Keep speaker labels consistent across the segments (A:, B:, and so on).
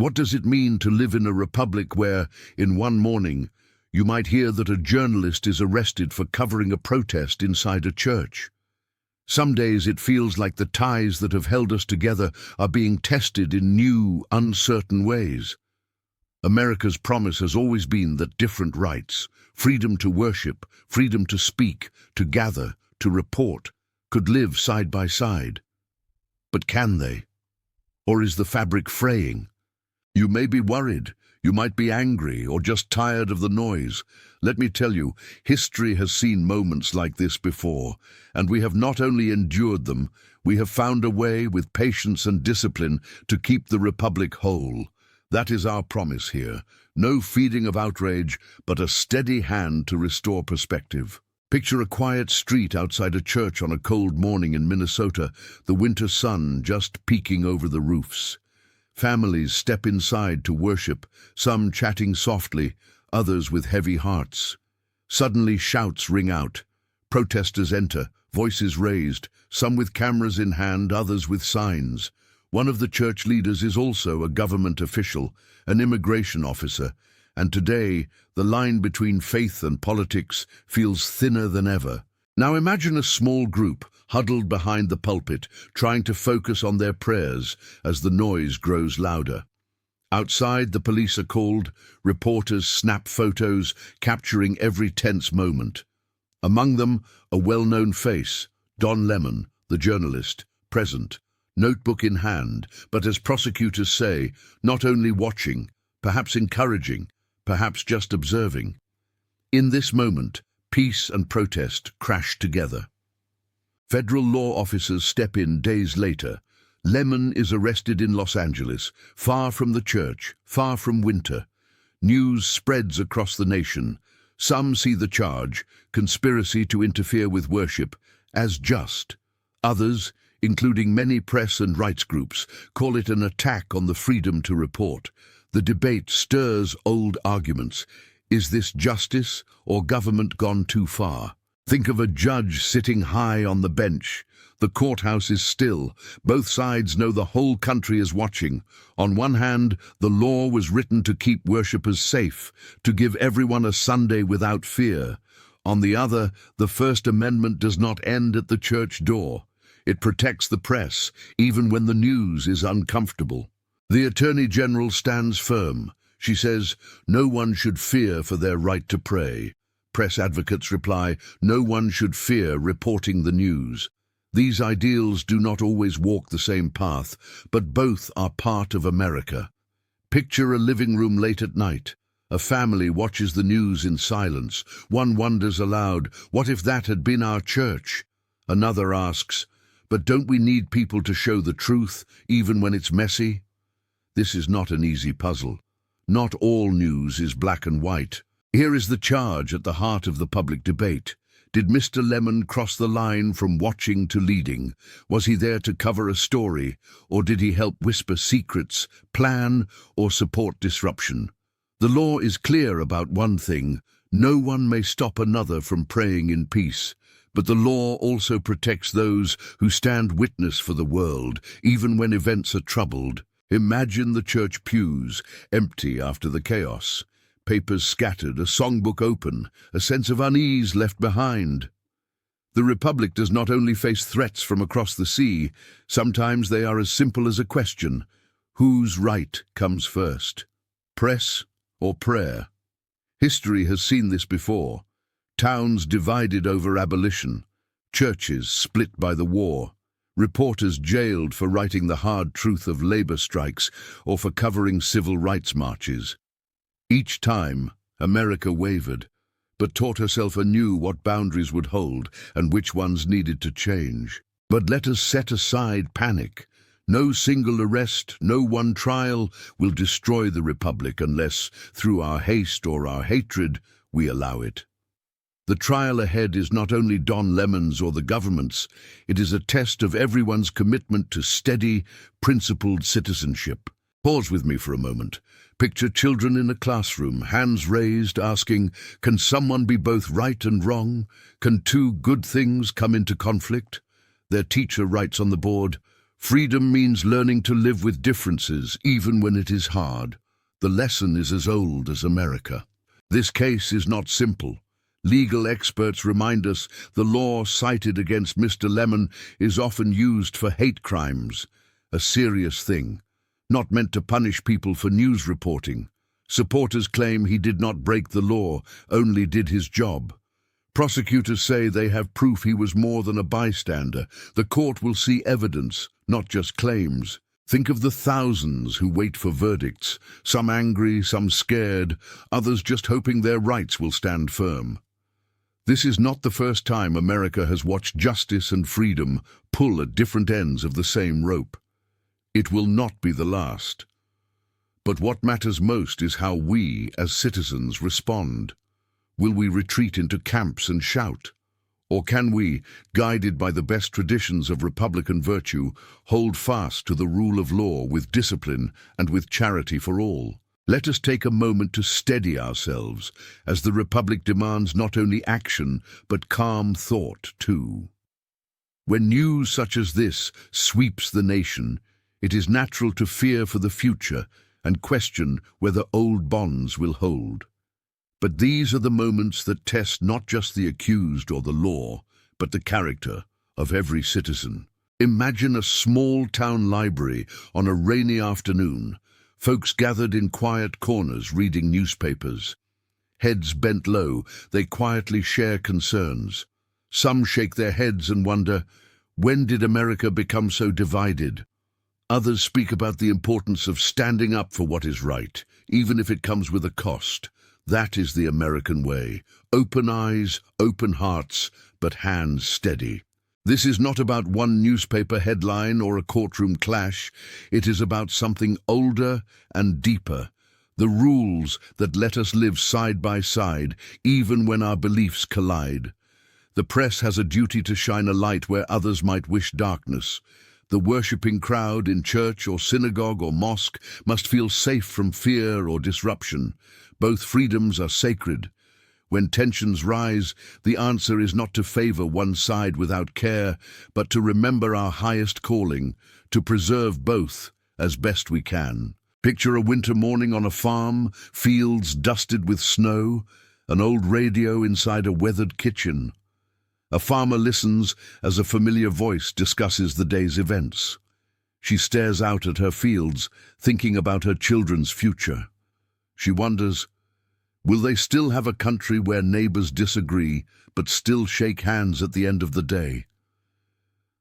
A: What does it mean to live in a republic where, in one morning, you might hear that a journalist is arrested for covering a protest inside a church? Some days it feels like the ties that have held us together are being tested in new, uncertain ways. America's promise has always been that different rights, freedom to worship, freedom to speak, to gather, to report, could live side by side. But can they? Or is the fabric fraying? You may be worried, you might be angry, or just tired of the noise. Let me tell you, history has seen moments like this before, and we have not only endured them, we have found a way with patience and discipline to keep the Republic whole. That is our promise here. No feeding of outrage, but a steady hand to restore perspective. Picture a quiet street outside a church on a cold morning in Minnesota, the winter sun just peeking over the roofs. Families step inside to worship, some chatting softly, others with heavy hearts. Suddenly shouts ring out. Protesters enter, voices raised, some with cameras in hand, others with signs. One of the church leaders is also a government official, an immigration officer, and today the line between faith and politics feels thinner than ever. Now imagine a small group huddled behind the pulpit, trying to focus on their prayers as the noise grows louder. Outside, the police are called, reporters snap photos, capturing every tense moment. Among them, a well-known face, Don Lemon, the journalist, present, notebook in hand, but as prosecutors say, not only watching, perhaps encouraging, perhaps just observing. In this moment, peace and protest crash together. Federal law officers step in days later. Lemon is arrested in Los Angeles, far from the church, far from winter. News spreads across the nation. Some see the charge, conspiracy to interfere with worship, as just. Others, including many press and rights groups, call it an attack on the freedom to report. The debate stirs old arguments. Is this justice or government gone too far? Think of a judge sitting high on the bench. The courthouse is still. Both sides know the whole country is watching. On one hand, the law was written to keep worshippers safe, to give everyone a Sunday without fear. On the other, the First Amendment does not end at the church door. It protects the press, even when the news is uncomfortable. The Attorney General stands firm. She says, no one should fear for their right to pray. Press advocates reply, no one should fear reporting the news. These ideals do not always walk the same path, but both are part of America. Picture a living room late at night. A family watches the news in silence. One wonders aloud, what if that had been our church? Another asks, but don't we need people to show the truth, even when it's messy? This is not an easy puzzle. Not all news is black and white. Here is the charge at the heart of the public debate. Did Mr. Lemon cross the line from watching to leading? Was he there to cover a story, or did he help whisper secrets, plan, or support disruption? The law is clear about one thing. No one may stop another from praying in peace. But the law also protects those who stand witness for the world, even when events are troubled. Imagine the church pews, empty after the chaos. Papers scattered, a songbook open, a sense of unease left behind. The Republic does not only face threats from across the sea, sometimes they are as simple as a question. Whose right comes first? Press or prayer? History has seen this before. Towns divided over abolition, churches split by the war, reporters jailed for writing the hard truth of labor strikes or for covering civil rights marches. Each time, America wavered, but taught herself anew what boundaries would hold and which ones needed to change. But let us set aside panic. No single arrest, no one trial will destroy the Republic unless, through our haste or our hatred, we allow it. The trial ahead is not only Don Lemon's or the government's, it is a test of everyone's commitment to steady, principled citizenship. Pause with me for a moment. Picture children in a classroom, hands raised, asking, can someone be both right and wrong? Can two good things come into conflict? Their teacher writes on the board, Freedom means learning to live with differences, even when it is hard. The lesson is as old as America. This case is not simple. Legal experts remind us the law cited against Mr. Lemon is often used for hate crimes, a serious thing, not meant to punish people for news reporting. Supporters claim he did not break the law, only did his job. Prosecutors say they have proof he was more than a bystander. The court will see evidence, not just claims. Think of the thousands who wait for verdicts, some angry, some scared, others just hoping their rights will stand firm. This is not the first time America has watched justice and freedom pull at different ends of the same rope. It will not be the last. But what matters most is how we, as citizens, respond. Will we retreat into camps and shout? Or can we, guided by the best traditions of Republican virtue, hold fast to the rule of law with discipline and with charity for all? Let us take a moment to steady ourselves, as the Republic demands not only action, but calm thought too. When news such as this sweeps the nation, it is natural to fear for the future and question whether old bonds will hold. But these are the moments that test not just the accused or the law, but the character of every citizen. Imagine a small town library on a rainy afternoon, folks gathered in quiet corners reading newspapers. Heads bent low, they quietly share concerns. Some shake their heads and wonder, when did America become so divided? Others speak about the importance of standing up for what is right, even if it comes with a cost. That is the American way. Open eyes, open hearts, but hands steady. This is not about one newspaper headline or a courtroom clash. It is about something older and deeper. The rules that let us live side by side, even when our beliefs collide. The press has a duty to shine a light where others might wish darkness. The worshipping crowd in church or synagogue or mosque must feel safe from fear or disruption. Both freedoms are sacred. When tensions rise, the answer is not to favor one side without care, but to remember our highest calling, to preserve both as best we can. Picture a winter morning on a farm, fields dusted with snow, an old radio inside a weathered kitchen. A farmer listens as a familiar voice discusses the day's events. She stares out at her fields, thinking about her children's future. She wonders, will they still have a country where neighbors disagree, but still shake hands at the end of the day?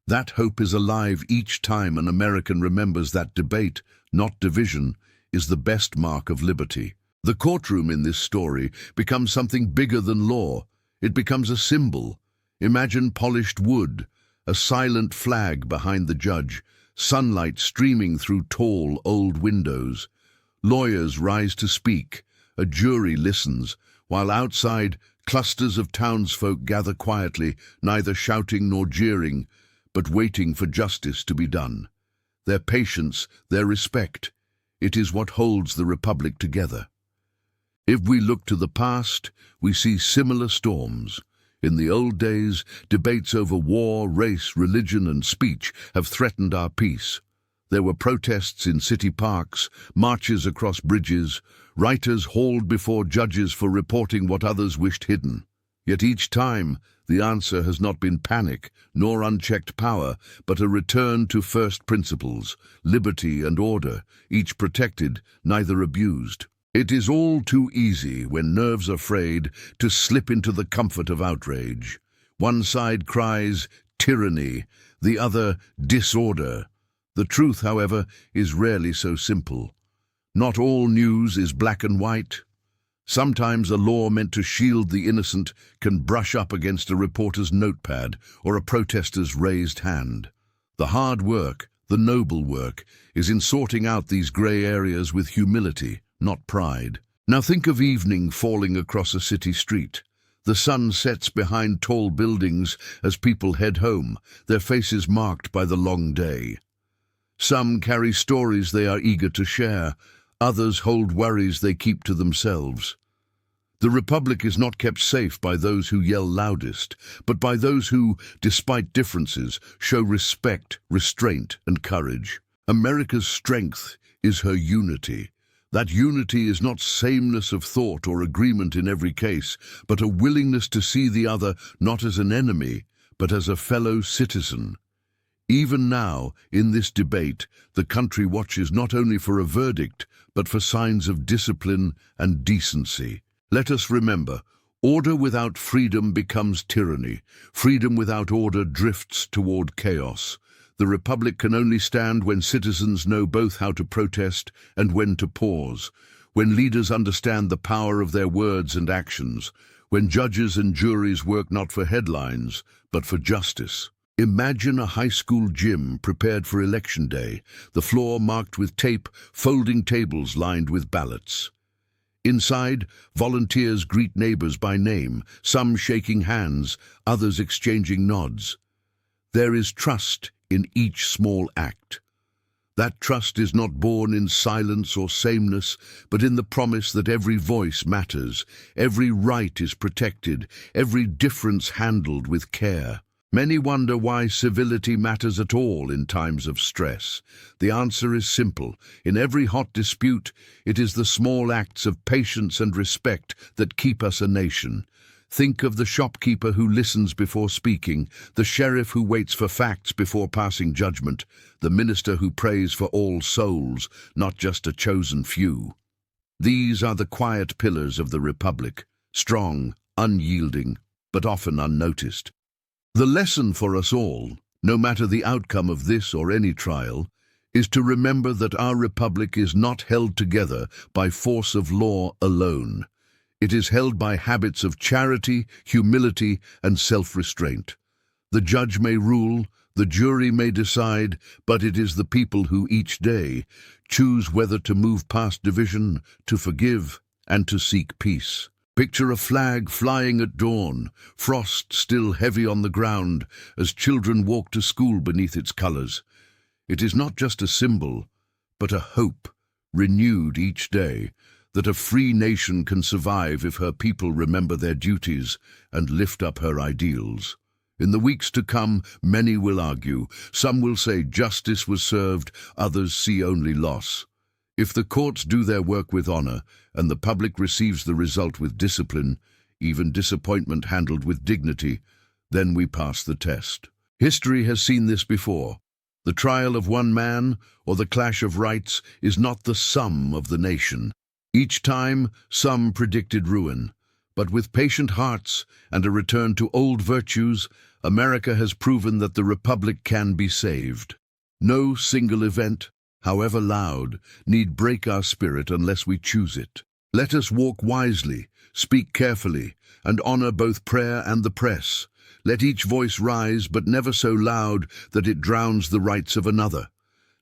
A: That hope is alive each time an American remembers that debate, not division, is the best mark of liberty. The courtroom in this story becomes something bigger than law. It becomes a symbol. Imagine polished wood, a silent flag behind the judge, sunlight streaming through tall, old windows. Lawyers rise to speak, a jury listens, while outside, clusters of townsfolk gather quietly, neither shouting nor jeering, but waiting for justice to be done. Their patience, their respect, it is what holds the Republic together. If we look to the past, we see similar storms. In the old days, debates over war, race, religion, and speech have threatened our peace. There were protests in city parks, marches across bridges, writers hauled before judges for reporting what others wished hidden. Yet each time, the answer has not been panic, nor unchecked power, but a return to first principles, liberty and order, each protected, neither abused. It is all too easy, when nerves are frayed, to slip into the comfort of outrage. One side cries, tyranny, the other, disorder. The truth, however, is rarely so simple. Not all news is black and white. Sometimes a law meant to shield the innocent can brush up against a reporter's notepad or a protester's raised hand. The hard work, the noble work, is in sorting out these grey areas with humility, not pride. Now think of evening falling across a city street. The sun sets behind tall buildings as people head home, their faces marked by the long day. Some carry stories they are eager to share, others hold worries they keep to themselves. The Republic is not kept safe by those who yell loudest, but by those who, despite differences, show respect, restraint, and courage. America's strength is her unity. That unity is not sameness of thought or agreement in every case, but a willingness to see the other not as an enemy, but as a fellow citizen. Even now, in this debate, the country watches not only for a verdict, but for signs of discipline and decency. Let us remember, order without freedom becomes tyranny. Freedom without order drifts toward chaos. The Republic can only stand when citizens know both how to protest and when to pause, when leaders understand the power of their words and actions, when judges and juries work not for headlines, but for justice. Imagine a high school gym prepared for election day, the floor marked with tape, folding tables lined with ballots. Inside, volunteers greet neighbors by name, some shaking hands, others exchanging nods. There is trust in each small act. That trust is not born in silence or sameness, but in the promise that every voice matters, every right is protected, every difference handled with care. Many wonder why civility matters at all in times of stress. The answer is simple. In every hot dispute, it is the small acts of patience and respect that keep us a nation. Think of the shopkeeper who listens before speaking, the sheriff who waits for facts before passing judgment, the minister who prays for all souls, not just a chosen few. These are the quiet pillars of the Republic, strong, unyielding, but often unnoticed. The lesson for us all, no matter the outcome of this or any trial, is to remember that our Republic is not held together by force of law alone. It is held by habits of charity, humility, and self-restraint. The judge may rule, the jury may decide, but it is the people who each day choose whether to move past division, to forgive, and to seek peace. Picture a flag flying at dawn, frost still heavy on the ground as children walk to school beneath its colors. It is not just a symbol, but a hope, renewed each day, that a free nation can survive if her people remember their duties and lift up her ideals. In the weeks to come, many will argue. Some will say justice was served, others see only loss. If the courts do their work with honor, and the public receives the result with discipline, even disappointment handled with dignity, then we pass the test. History has seen this before. The trial of one man, or the clash of rights, is not the sum of the nation. Each time, some predicted ruin. But with patient hearts and a return to old virtues, America has proven that the Republic can be saved. No single event, however loud, need break our spirit unless we choose it. Let us walk wisely, speak carefully, and honor both prayer and the press. Let each voice rise, but never so loud that it drowns the rights of another.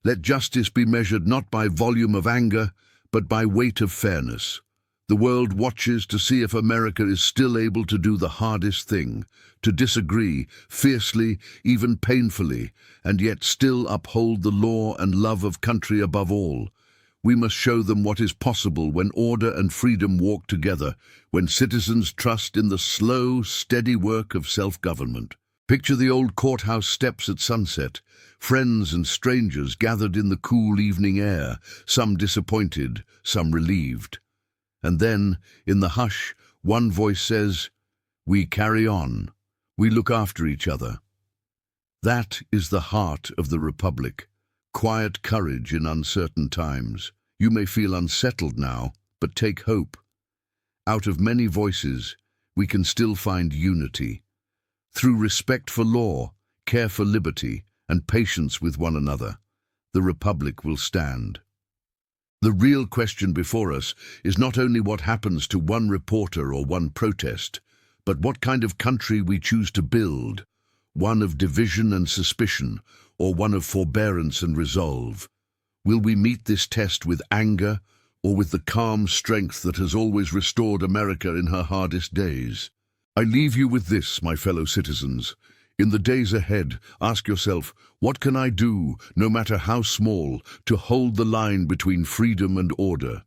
A: Let justice be measured not by volume of anger, but by weight of fairness. The world watches to see if America is still able to do the hardest thing, to disagree, fiercely, even painfully, and yet still uphold the law and love of country above all. We must show them what is possible when order and freedom walk together, when citizens trust in the slow, steady work of self-government. Picture the old courthouse steps at sunset, friends and strangers gathered in the cool evening air, some disappointed, some relieved. And then, in the hush, one voice says, "We carry on. We look after each other." That is the heart of the Republic, quiet courage in uncertain times. You may feel unsettled now, but take hope. Out of many voices, we can still find unity. Through respect for law, care for liberty, and patience with one another, the Republic will stand. The real question before us is not only what happens to one reporter or one protest, but what kind of country we choose to build, one of division and suspicion, or one of forbearance and resolve. Will we meet this test with anger, or with the calm strength that has always restored America in her hardest days? I leave you with this, my fellow citizens. In the days ahead, ask yourself, what can I do, no matter how small, to hold the line between freedom and order?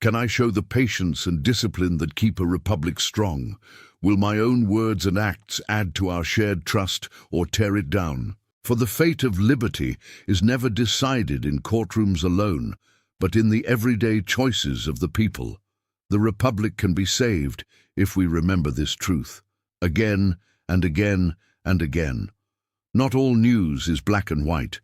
A: Can I show the patience and discipline that keep a republic strong? Will my own words and acts add to our shared trust or tear it down? For the fate of liberty is never decided in courtrooms alone, but in the everyday choices of the people. The republic can be saved if we remember this truth, again and again and again. Not all news is black and white,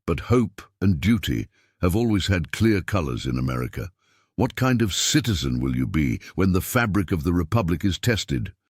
A: but hope and duty have always had clear colors in America. What kind of citizen will you be when the fabric of the republic is tested?